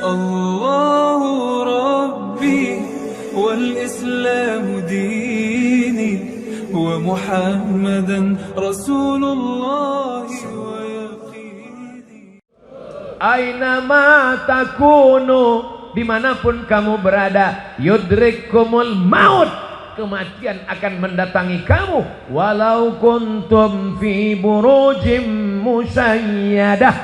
الله ربي والإسلام ديني ومحمدا رسول الله ويقيني. Ainama takunu, dimanapun kamu berada, yudrikumul maut, kematian akan mendatangi kamu. Walau kuntum fi burujim musayyadah,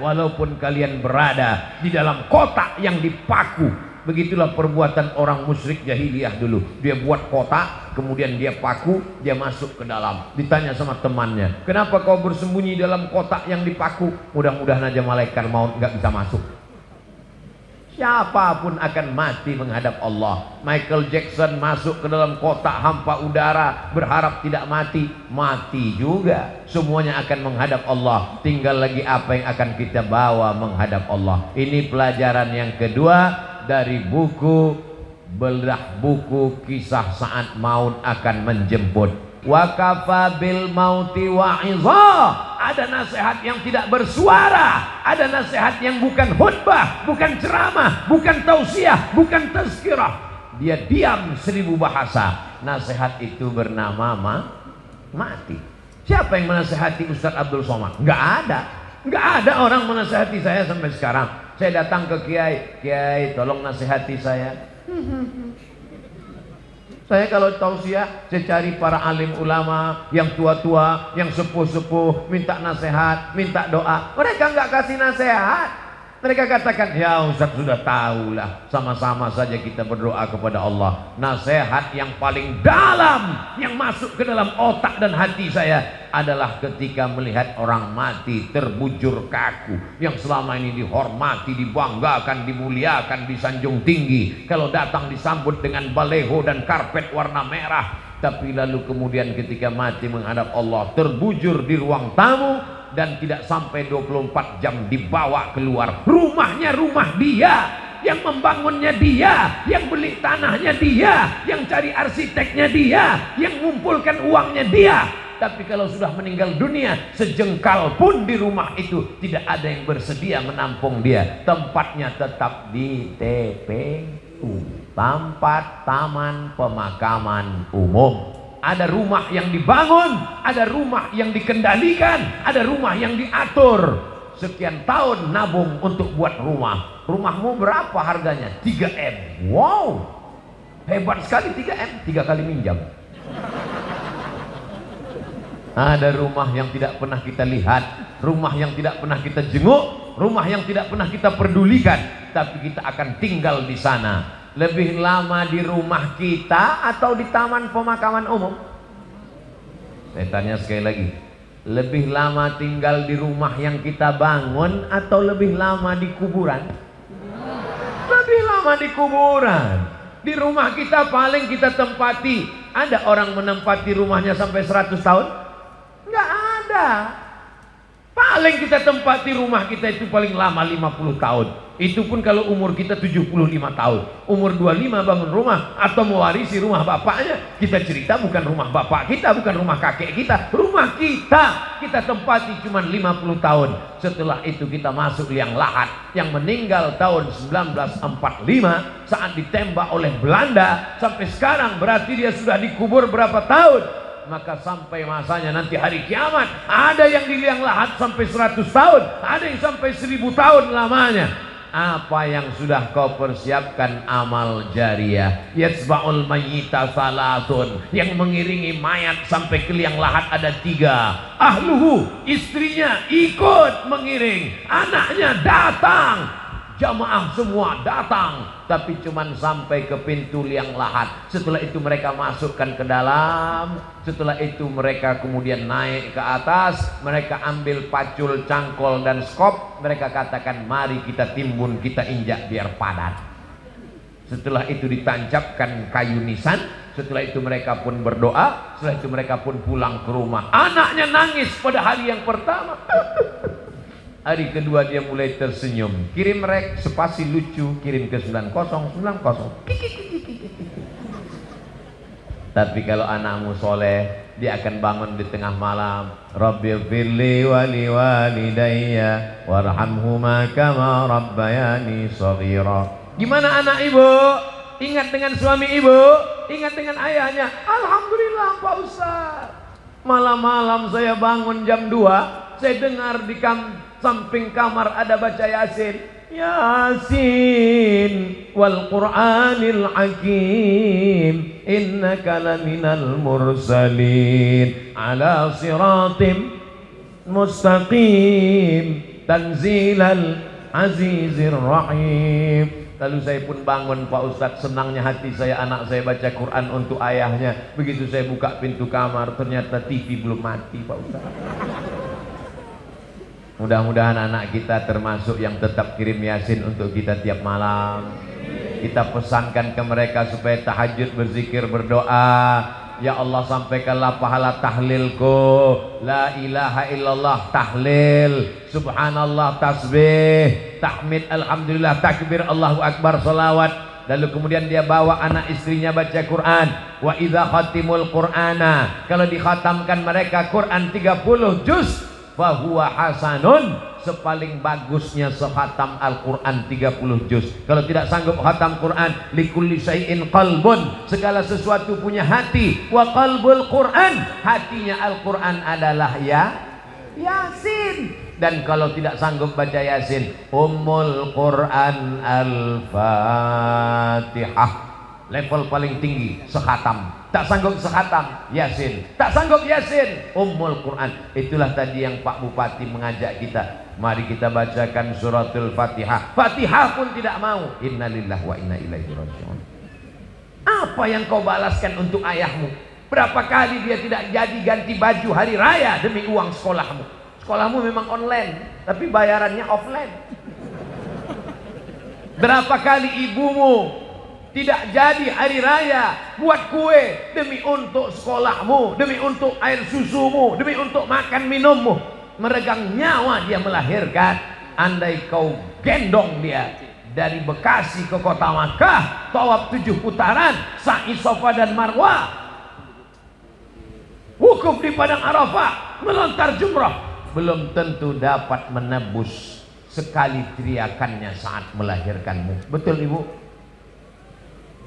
walaupun kalian berada di dalam kotak yang dipaku. Begitulah perbuatan orang musyrik jahiliyah dulu. Dia buat kotak, kemudian dia paku, dia masuk ke dalam. Ditanya sama temannya, kenapa kau bersembunyi dalam kotak yang dipaku? Mudah-mudahan aja malaikat maut nggak bisa masuk. Siapapun akan mati menghadap Allah. Michael Jackson masuk ke dalam kotak hampa udara, berharap tidak mati, mati juga. Semuanya akan menghadap Allah. Tinggal lagi apa yang akan kita bawa menghadap Allah. Ini pelajaran yang kedua dari buku belah buku kisah saat maut akan menjemput. Wa kafa bil mauti wa'izah. Ada nasihat yang tidak bersuara, ada nasihat yang bukan khutbah, bukan ceramah, bukan tausiah, bukan tazkirah. Dia diam 1000 bahasa. Nasihat itu bernama mati. Siapa yang menasihati Ustaz Abdul Somad? Enggak ada. Enggak ada orang menasihati saya sampai sekarang. Saya datang ke Kiai, Kiai tolong nasihati saya. Saya kalau tausiah, saya cari para alim ulama yang tua-tua, yang sepuh-sepuh, minta nasihat, minta doa. Mereka nggak kasih nasihat. Mereka katakan, ya Ustaz sudah tahulah, sama-sama saja kita berdoa kepada Allah. Nasihat yang paling dalam yang masuk ke dalam otak dan hati saya adalah ketika melihat orang mati terbujur kaku, yang selama ini dihormati, dibanggakan, dimuliakan, disanjung tinggi. Kalau datang disambut dengan baleho dan karpet warna merah, tapi lalu kemudian ketika mati menghadap Allah terbujur di ruang tamu, dan tidak sampai 24 jam dibawa keluar. Rumahnya rumah dia, yang membangunnya dia, yang beli tanahnya dia, yang cari arsiteknya dia, yang mengumpulkan uangnya dia. Tapi kalau sudah meninggal dunia, sejengkal pun di rumah itu tidak ada yang bersedia menampung dia. Tempatnya tetap di TPU, tempat taman pemakaman umum. Ada rumah yang dibangun, ada rumah yang dikendalikan, ada rumah yang diatur. Sekian tahun nabung untuk buat rumah. Rumahmu berapa harganya? 3M. Wow, hebat sekali 3M, 3 kali minjam. Ada rumah yang tidak pernah kita lihat, rumah yang tidak pernah kita jenguk, rumah yang tidak pernah kita pedulikan, tapi kita akan tinggal di sana. Lebih lama di rumah kita atau di taman pemakaman umum? Saya tanya sekali lagi, lebih lama tinggal di rumah yang kita bangun atau lebih lama di kuburan? Lebih lama di kuburan. Di rumah kita paling kita tempati. Ada orang menempati rumahnya sampai 100 tahun? Enggak ada. Paling kita tempati rumah kita itu paling lama 50 tahun. Itu pun kalau umur kita 75 tahun. Umur 25 bangun rumah atau mewarisi rumah bapaknya. Kita cerita bukan rumah bapak kita, bukan rumah kakek kita, rumah kita. Kita tempati cuma 50 tahun. Setelah itu kita masuk liang lahat. Yang meninggal tahun 1945 saat ditembak oleh Belanda, sampai sekarang berarti dia sudah dikubur berapa tahun? Maka sampai masanya nanti hari kiamat, ada yang di liang lahat sampai 100 tahun, ada yang sampai 1000 tahun lamanya. Apa yang sudah kau persiapkan? Amal jariah. Yatsba'ul mayyita salatun, yang mengiringi mayat sampai ke liang lahat ada 3. Ahluhu, istrinya ikut mengiring, anaknya datang, jamaah semua datang, tapi cuman sampai ke pintu liang lahat. Setelah itu mereka masukkan ke dalam. Setelah itu mereka kemudian naik ke atas. Mereka ambil pacul, cangkol dan skop. Mereka katakan mari kita timbun, kita injak biar padat. Setelah itu ditancapkan kayu nisan. Setelah itu mereka pun berdoa. Setelah itu mereka pun pulang ke rumah. Anaknya nangis pada hari yang pertama. Hari kedua dia mulai tersenyum. Kirim rek spasi lucu, kirim ke 9090. Tapi kalau anakmu soleh, dia akan bangun di tengah malam, Rabbighfirli wa liwalidayya warhamhuma kama rabbayani shaghira. Gimana anak ibu? Ingat dengan suami ibu, ingat dengan ayahnya. Alhamdulillah Pak Ustaz. Malam-malam saya bangun jam 2, saya dengar di samping kamar ada baca Yasin. Yasin wal Qur'anil Hakim innaka laminal mursalin ala siratim mustaqim tanzilal azizir rahim. Lalu saya pun bangun Pak Ustadz, senangnya hati saya, anak saya baca Quran untuk ayahnya. Begitu saya buka pintu kamar, ternyata TV belum mati Pak Ustadz. Mudah-mudahan anak kita termasuk yang tetap kirim Yasin untuk kita tiap malam. Kita pesankan ke mereka supaya tahajud, berzikir, berdoa. Ya Allah, sampaikanlah pahala tahlilku, la ilaha illallah tahlil, subhanallah tasbih, tahmid, alhamdulillah, takbir, Allahu akbar, salawat. Lalu kemudian dia bawa anak istrinya baca Quran. Wa idza khatimul qur'ana, kalau dikhatamkan mereka Quran 30 juz, fa huwa hasanun, sepaling bagusnya sekhatam Al-Quran 30 juz. Kalau tidak sanggup khatam Quran, likulli syai'in qalbun, segala sesuatu punya hati. Wa qalbul Quran, hatinya Al-Quran adalah Yasin. Dan kalau tidak sanggup baca Yasin, Ummul Quran Al-Fatihah, level paling tinggi sekhatam. Tak sanggup sekhatam Yasin, tak sanggup Yasin, Ummul Quran. Itulah tadi yang Pak Bupati mengajak kita, mari kita bacakan suratul Fatihah. Fatihah pun tidak mau. Innalillahi wa inna ilaihi raji'un. Apa yang kau balaskan untuk ayahmu? Berapa kali dia tidak jadi ganti baju hari raya demi uang sekolahmu? Sekolahmu memang online, tapi bayarannya offline. Berapa kali ibumu tidak jadi hari raya buat kue demi untuk sekolahmu, demi untuk air susumu, demi untuk makan minummu. Meregang nyawa dia melahirkan. Andai kau gendong dia dari Bekasi ke kota Makkah, tawaf 7 putaran, sa'i Safa dan Marwah, wukuf di padang Arafah, melontar jumrah, belum tentu dapat menebus sekali teriakannya saat melahirkanmu. Betul ibu?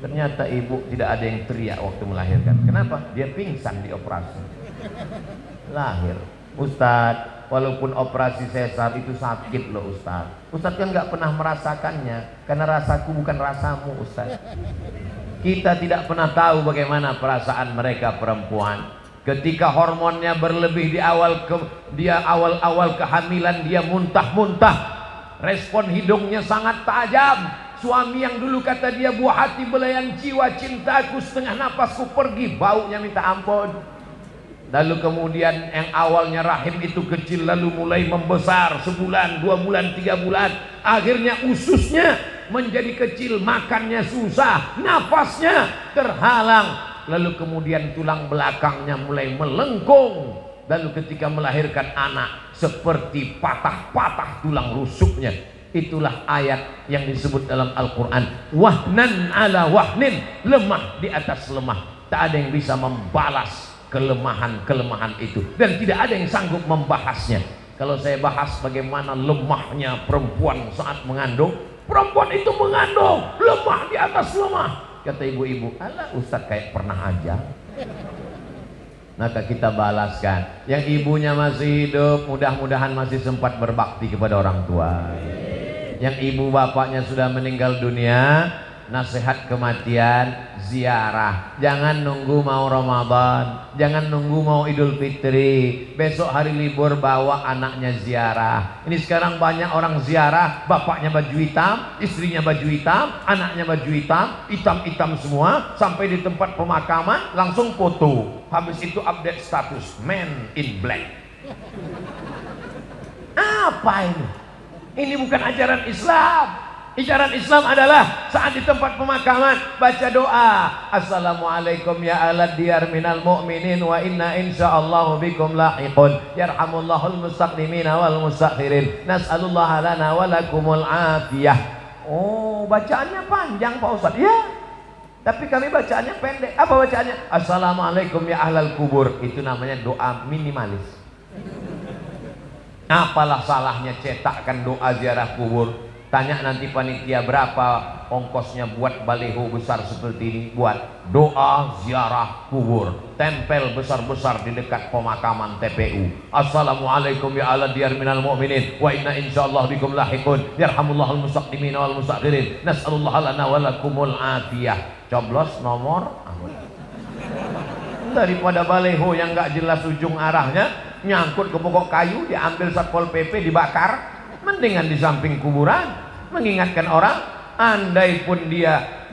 Ternyata ibu tidak ada yang teriak waktu melahirkan. Kenapa? Dia pingsan di operasi. Lahir. Ustadz, walaupun operasi sesar itu sakit loh Ustadz. Ustadz kan nggak pernah merasakannya, karena rasaku bukan rasamu Ustadz. Kita tidak pernah tahu bagaimana perasaan mereka perempuan. Ketika hormonnya berlebih di awal kehamilan, dia muntah-muntah. Respon hidungnya sangat tajam. Suami yang dulu kata dia buah hati belayan jiwa, cintaku setengah napasku pergi, baunya minta ampun. Lalu kemudian yang awalnya rahim itu kecil, lalu mulai membesar, sebulan, 2 bulan, 3 bulan. Akhirnya ususnya menjadi kecil, makannya susah, nafasnya terhalang. Lalu kemudian tulang belakangnya mulai melengkung. Lalu ketika melahirkan anak, seperti patah-patah tulang rusuknya. Itulah ayat yang disebut dalam Al-Quran, wahnan ala wahnin, lemah di atas lemah. Tak ada yang bisa membalas kelemahan-kelemahan itu, dan tidak ada yang sanggup membahasnya. Kalau saya bahas bagaimana lemahnya perempuan saat mengandung, perempuan itu mengandung lemah di atas lemah. Kata ibu-ibu, alah Ustadz kayak pernah aja. Maka kita balaskan. Yang ibunya masih hidup, mudah-mudahan masih sempat berbakti kepada orang tua. Yang ibu bapaknya sudah meninggal dunia, nasihat kematian, ziarah. Jangan nunggu mau Ramadan, jangan nunggu mau Idul Fitri, besok hari libur bawa anaknya ziarah. Ini sekarang banyak orang ziarah, bapaknya baju hitam, istrinya baju hitam, anaknya baju hitam, hitam-hitam semua, sampai di tempat pemakaman langsung foto. Habis itu update status, man in black. Apa ini? Ini bukan ajaran Islam. Ajaran Islam adalah saat di tempat pemakaman baca doa, assalamualaikum ya alad diyar minal mu'minin wa inna insyaallahu bikum lahiqun yarhamullahul mustaqdimina wal mustakhirin nas'alullaha lana wa lakumul afiyah. Oh, bacaannya panjang Pak Ustaz. Ya, Tapi kami bacaannya pendek. Apa bacaannya? Assalamualaikum ya ahlal kubur. Itu namanya doa minimalis. Apalah salahnya cetakkan doa ziarah kubur? Tanya nanti panitia berapa ongkosnya buat baliho besar seperti ini, buat doa ziarah kubur, tempel besar-besar di dekat pemakaman TPU. Assalamualaikum ya ala diyar minal mu'minin wa inna insyaallah bikum lahiqun yarhamullahul mustaqdimin wal mustakhirin nas'alullah lana wa lakumul afiyah. Coblos nomor daripada baliho yang gak jelas ujung arahnya, nyangkut ke pokok kayu, diambil Satpol PP, dibakar. Mendingan di samping kuburan, mengingatkan orang. Andai pun dia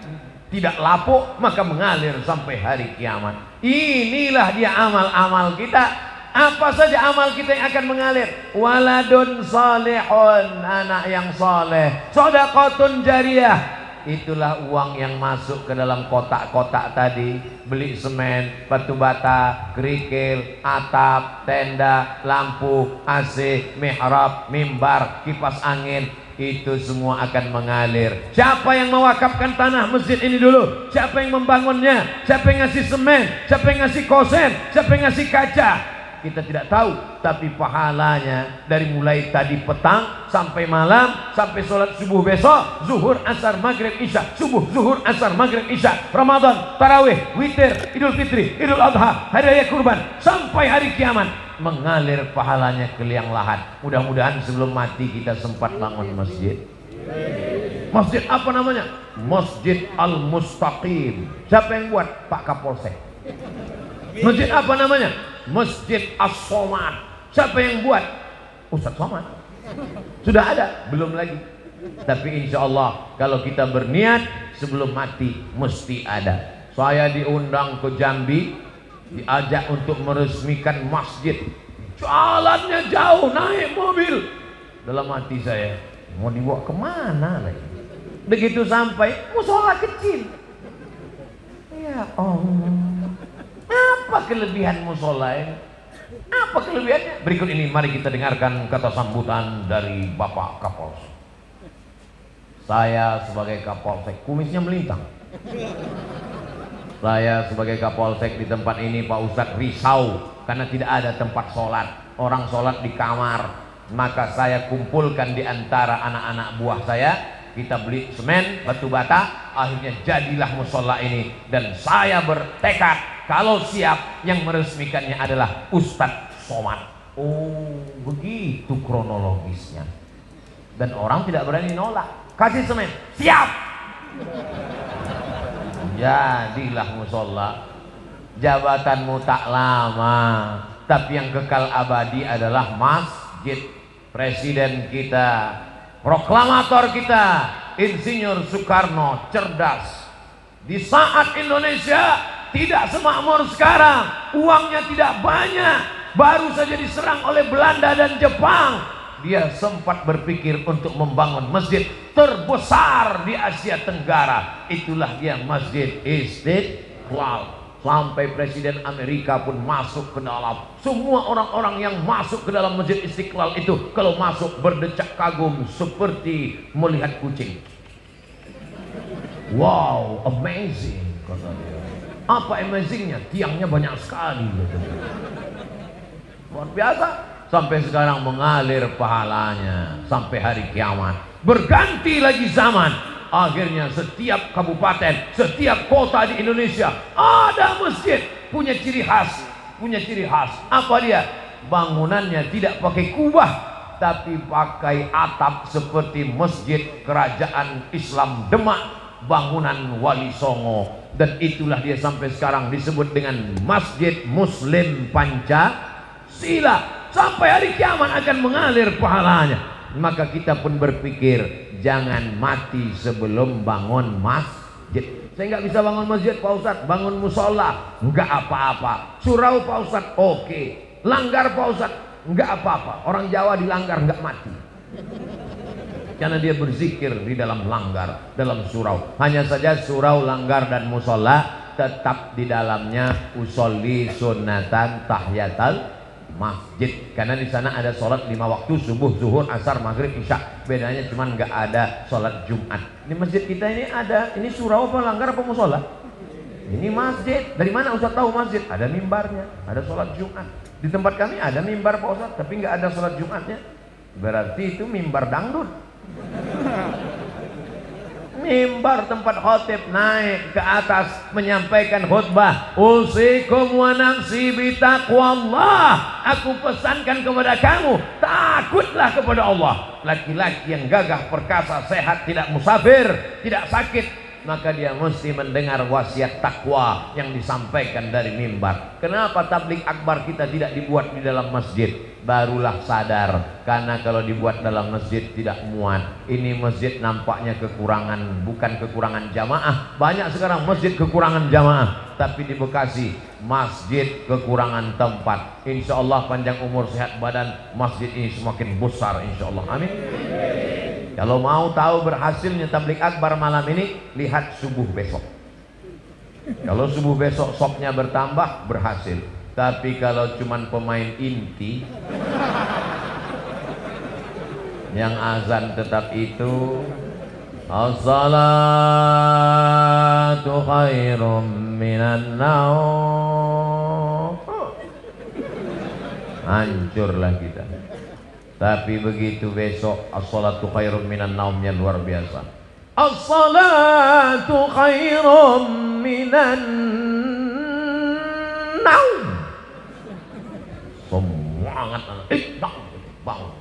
tidak lapuk, maka mengalir sampai hari kiamat. Inilah dia amal-amal kita. Apa saja amal kita yang akan mengalir? Waladun salihun, anak yang soleh. Shadaqatun jariyah, itulah uang yang masuk ke dalam kotak-kotak tadi. Beli semen, batu bata, kerikil, atap, tenda, lampu, AC, mihrab, mimbar, kipas angin, itu semua akan mengalir. Siapa yang mewakafkan tanah masjid ini dulu? Siapa yang membangunnya? Siapa yang ngasih semen? Siapa yang ngasih kosen? Siapa yang ngasih kaca? Kita tidak tahu, tapi pahalanya dari mulai tadi petang sampai malam, sampai sholat subuh besok, zuhur, asar, maghrib, isya, subuh, zuhur, asar, maghrib, isya, Ramadan, tarawih, witir, idul fitri, idul adha, hari raya kurban, sampai hari kiamat, mengalir pahalanya ke liang lahat. Mudah-mudahan sebelum mati kita sempat bangun masjid. Masjid apa namanya? Masjid Al-Mustaqim. Siapa yang buat? Pak Kapolsek. Masjid apa namanya? Masjid As-Somad. Siapa yang buat? Ustadz Somad. Sudah ada? Belum lagi. Tapi insya Allah kalau kita berniat sebelum mati mesti ada. Saya diundang ke Jambi, diajak untuk meresmikan masjid. Jalannya jauh, naik mobil. Dalam hati saya, mau dibawa kemana lagi? Begitu sampai, musola kecil. Ya Allah, apa kelebihan musola ini? Apa kelebihannya? Berikut ini mari kita dengarkan kata sambutan dari Bapak Kapolsek. Saya sebagai Kapolsek, kumisnya melintang. Saya sebagai Kapolsek di tempat ini, Pak Ustadz risau karena tidak ada tempat sholat. Orang sholat di kamar. Maka saya kumpulkan di antara anak-anak buah saya. Kita beli semen, batu bata, akhirnya jadilah musola ini. Dan saya bertekad kalau siap, yang meresmikannya adalah Ustadz Somad. Oh, begitu kronologisnya. Dan orang tidak berani nolak. Kasih semen, siap. Jadilah musola. Jabatanmu tak lama, tapi yang kekal abadi adalah masjid. Presiden kita, proklamator kita, Insinyur Soekarno cerdas. Di saat Indonesia tidak semakmur sekarang, uangnya tidak banyak, baru saja diserang oleh Belanda dan Jepang, dia sempat berpikir untuk membangun masjid terbesar di Asia Tenggara. Itulah dia Masjid Istiqlal. Sampai Presiden Amerika pun masuk ke dalam. Semua orang-orang yang masuk ke dalam Masjid Istiqlal itu kalau masuk berdecak kagum seperti melihat kucing. Wow, amazing, kata dia. Apa amazingnya? Tiangnya banyak sekali. Luar biasa. Sampai sekarang mengalir pahalanya sampai hari kiamat. Berganti lagi zaman. Akhirnya setiap kabupaten, setiap kota di Indonesia ada masjid, punya ciri khas, punya ciri khas. Apa dia? Bangunannya tidak pakai kubah, tapi pakai atap seperti masjid kerajaan Islam Demak, bangunan Wali Songo. Dan itulah dia sampai sekarang disebut dengan Masjid Muslim Pancasila. Sampai hari kiamat akan mengalir pahalanya. Maka kita pun berpikir, jangan mati sebelum bangun masjid. Saya nggak bisa bangun masjid Pak Ustadz, bangun musola nggak apa-apa. Surau Pak Ustadz, oke. Langgar Pak Ustadz, nggak apa-apa. Orang Jawa dilanggar nggak mati, karena dia berzikir di dalam langgar, dalam surau. Hanya saja surau, langgar dan musola tetap di dalamnya usolli sunnatan tahiyatal masjid, karena di sana ada sholat 5 waktu, subuh, zuhur, asar, maghrib, isya. Bedanya cuma nggak ada sholat Jumat. Di masjid kita ini ada, ini surau apa langgar apa musola? Ini masjid. Dari mana Ustaz tahu masjid? Ada mimbarnya, ada sholat Jumat. Di tempat kami ada mimbar Pak Ustaz, tapi nggak ada sholat Jumatnya. Berarti itu mimbar dangdut. Mimbar tempat khotib naik ke atas menyampaikan khutbah. Usikum wa nafsi bitaqwallah. Aku pesankan kepada kamu, takutlah kepada Allah. Laki-laki yang gagah perkasa, sehat, tidak musafir, tidak sakit, maka dia mesti mendengar wasiat takwa yang disampaikan dari mimbar. Kenapa tabligh akbar kita tidak dibuat di dalam masjid? Barulah sadar, karena kalau dibuat dalam masjid tidak muat. Ini masjid nampaknya kekurangan, bukan kekurangan jamaah. Banyak sekarang masjid kekurangan jamaah, tapi di Bekasi masjid kekurangan tempat. Insya Allah panjang umur sehat badan, masjid ini semakin besar insya Allah. Amin. Kalau mau tahu berhasilnya tabligh akbar malam ini, lihat subuh besok. Kalau subuh besok sopnya bertambah, berhasil. Tapi kalau cuman pemain inti yang azan tetap itu, as-salatu khairum minan naum, hancurlah kita. Tapi begitu besok as-salatu khairum minan naumnya luar biasa. As-salatu khairum minan naum. Semua anak-anak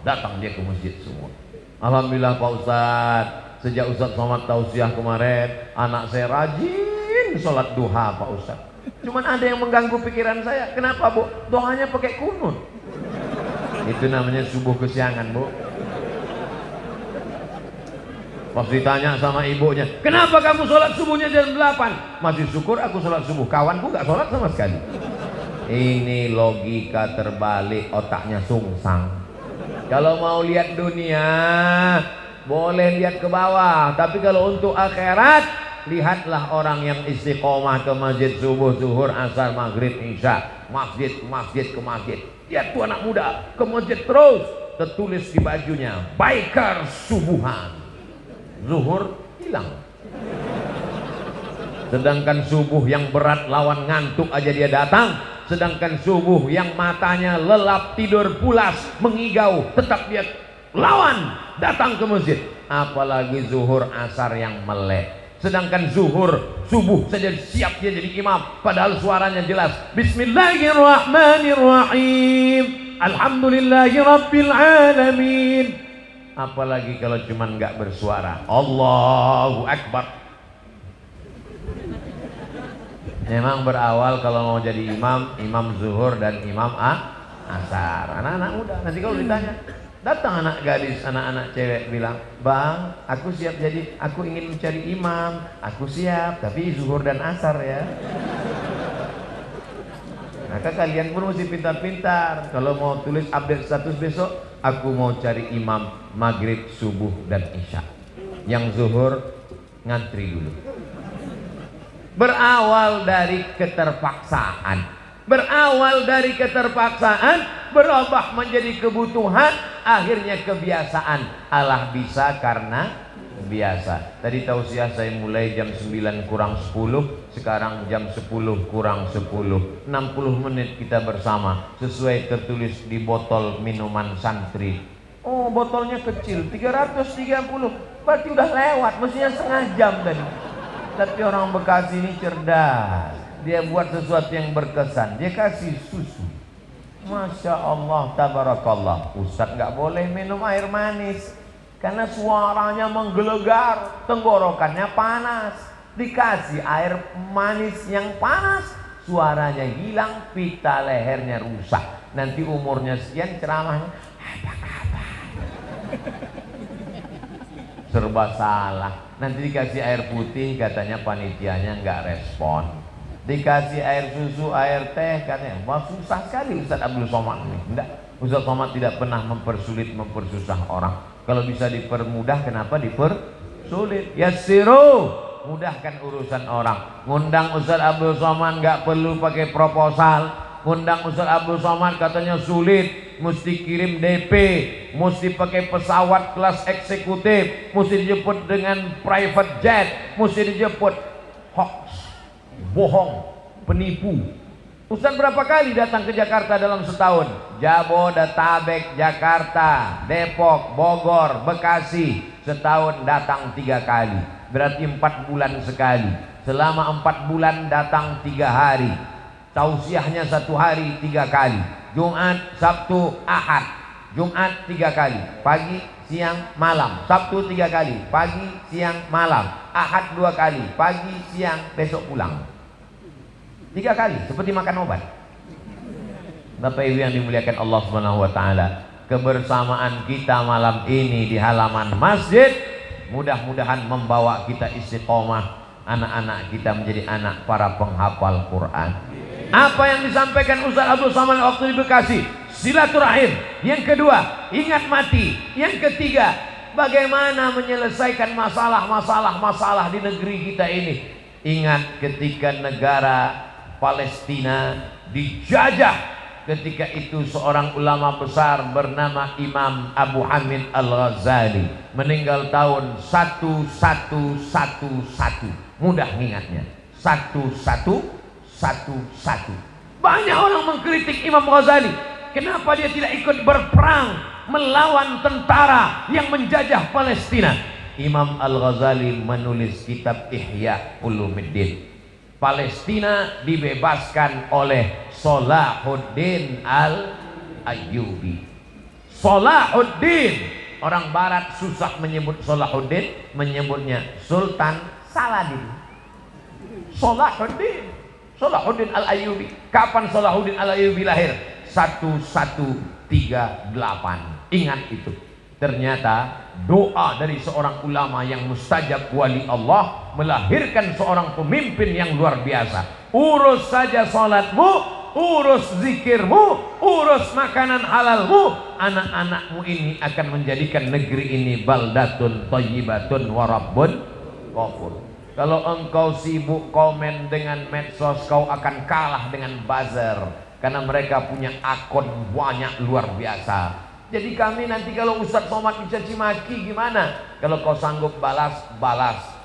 datang dia ke masjid semua. Alhamdulillah Pak Ustadz, sejak Ustadz Somad tausiah kemarin, anak saya rajin sholat duha Pak Ustadz. Cuman ada yang mengganggu pikiran saya. Kenapa Bu? Doanya pakai kunut. Itu namanya subuh kesiangan Bu. Pas ditanya sama ibunya, kenapa kamu sholat subuhnya jam 8? Masih syukur aku sholat subuh, kawanku gak sholat sama sekali. Ini logika terbalik, otaknya sungsang. Kalau mau lihat dunia boleh lihat ke bawah, tapi kalau untuk akhirat, lihatlah orang yang istiqomah ke masjid subuh, zuhur, asar, maghrib, isya, masjid ke masjid. Lihat tuh anak muda ke masjid terus, tertulis di bajunya biker subuhan. Zuhur hilang. Sedangkan subuh yang berat lawan ngantuk aja dia datang. Sedangkan subuh yang matanya lelap, tidur pulas, mengigau, tetap dia lawan datang ke masjid. Apalagi zuhur, asar yang melek. Sedangkan zuhur, subuh saja siap dia jadi imam, padahal suaranya jelas. Bismillahirrahmanirrahim. Alhamdulillahi rabbil alamin. Apalagi kalau cuman nggak bersuara. Allahu Akbar. Memang berawal kalau mau jadi imam, imam zuhur dan imam asar. Anak-anak muda. Nanti kalau ditanya, datang anak gadis, anak-anak cewek bilang, bang, aku siap jadi, aku ingin mencari imam, aku siap, tapi zuhur dan asar ya. Maka kalian pun mesti pintar-pintar. Kalau mau tulis update status besok, aku mau cari imam maghrib, subuh dan isya. Yang zuhur ngantri dulu. Berawal dari keterpaksaan, berubah menjadi kebutuhan, akhirnya kebiasaan. Allah bisa karena biasa. Tadi tausiah saya mulai jam 9 kurang 10, sekarang jam 10 kurang 10. 60 menit kita bersama, sesuai tertulis di botol minuman santri. Oh, botolnya kecil, 330, berarti udah lewat, mestinya setengah jam tadi. Tapi orang Bekasi ini cerdas. Dia buat sesuatu yang berkesan. Dia kasih susu. Masya Allah, tabarakallah. Ustadz nggak boleh minum air manis karena suaranya menggelegar, tenggorokannya panas. Dikasih air manis yang panas, suaranya hilang, pita lehernya rusak. Nanti umurnya sekian ceramahnya apa kabar? Serba salah. Nanti dikasih air putih, katanya panitianya nggak respon. Dikasih air susu, air teh, katanya wah susah sekali Ustaz Abdul Somad ini. Enggak, Ustaz Somad tidak pernah mempersulit, mempersusah orang. Kalau bisa dipermudah, kenapa dipersulit? Yassiru, mudahkan urusan orang. Ngundang Ustaz Abdul Somad nggak perlu pakai proposal, Undang Ustaz Abdul Somad katanya sulit, mesti kirim DP, mesti pakai pesawat kelas eksekutif, mesti dijemput dengan private jet, mesti dijemput. Hoax, bohong, penipu. Ustaz berapa kali datang ke Jakarta dalam setahun? Jabodetabek, Jakarta, Depok, Bogor, Bekasi. Setahun datang 3 kali. Berarti 4 bulan sekali. Selama 4 bulan datang 3 hari. Tausiahnya 1 hari 3 kali. Jumat, Sabtu, Ahad. Jumat 3 kali. Pagi, siang, malam. Sabtu 3 kali. Pagi, siang, malam. Ahad 2 kali. Pagi, siang, besok pulang. 3 kali, seperti makan obat. Bapak Ibu yang dimuliakan Allah Subhanahu wa taala, kebersamaan kita malam ini di halaman masjid mudah-mudahan membawa kita istiqomah, anak-anak kita menjadi anak para penghafal Quran. Apa yang disampaikan Ustaz Abdul Somad waktu di Bekasi, silaturahim. Yang kedua, ingat mati. Yang ketiga, bagaimana menyelesaikan masalah di negeri kita ini. Ingat ketika negara Palestina dijajah, ketika itu seorang ulama besar bernama Imam Abu Hamid Al-Ghazali meninggal tahun 1111. Mudah ingatnya, 1111. Banyak orang mengkritik Imam Ghazali, kenapa dia tidak ikut berperang melawan tentara yang menjajah Palestina. Imam Al-Ghazali menulis kitab Ihya Ulumuddin. Palestina dibebaskan oleh Salahuddin Al-Ayyubi. Salahuddin, orang barat susah menyebut Salahuddin, menyebutnya Sultan Saladin. Salahuddin Al-Ayyubi. Kapan Salahuddin Al-Ayyubi lahir? 1138. Ingat itu. Ternyata doa dari seorang ulama yang mustajab wali Allah melahirkan seorang pemimpin yang luar biasa. Urus saja salatmu, urus zikirmu, urus makanan halalmu, anak-anakmu ini akan menjadikan negeri ini baldatun thayyibatun wa rabbun ghafur. Kalau engkau sibuk komen dengan medsos, kau akan kalah dengan buzzer, karena mereka punya akun banyak luar biasa. Jadi kami nanti kalau Ustaz Somad dicaci maki gimana? Kalau kau sanggup balas,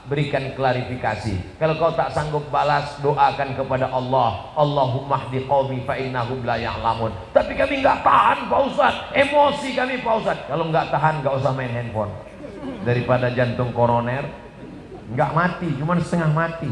berikan klarifikasi. Kalau kau tak sanggup balas, doakan kepada Allah. Allahumma hdi qaumi fa innahum la ya'lamun. Tapi kami nggak tahan Pak Ustaz, emosi kami Pak Ustaz. Kalau nggak tahan, nggak usah main handphone. Daripada jantung koroner nggak mati, cuma setengah mati.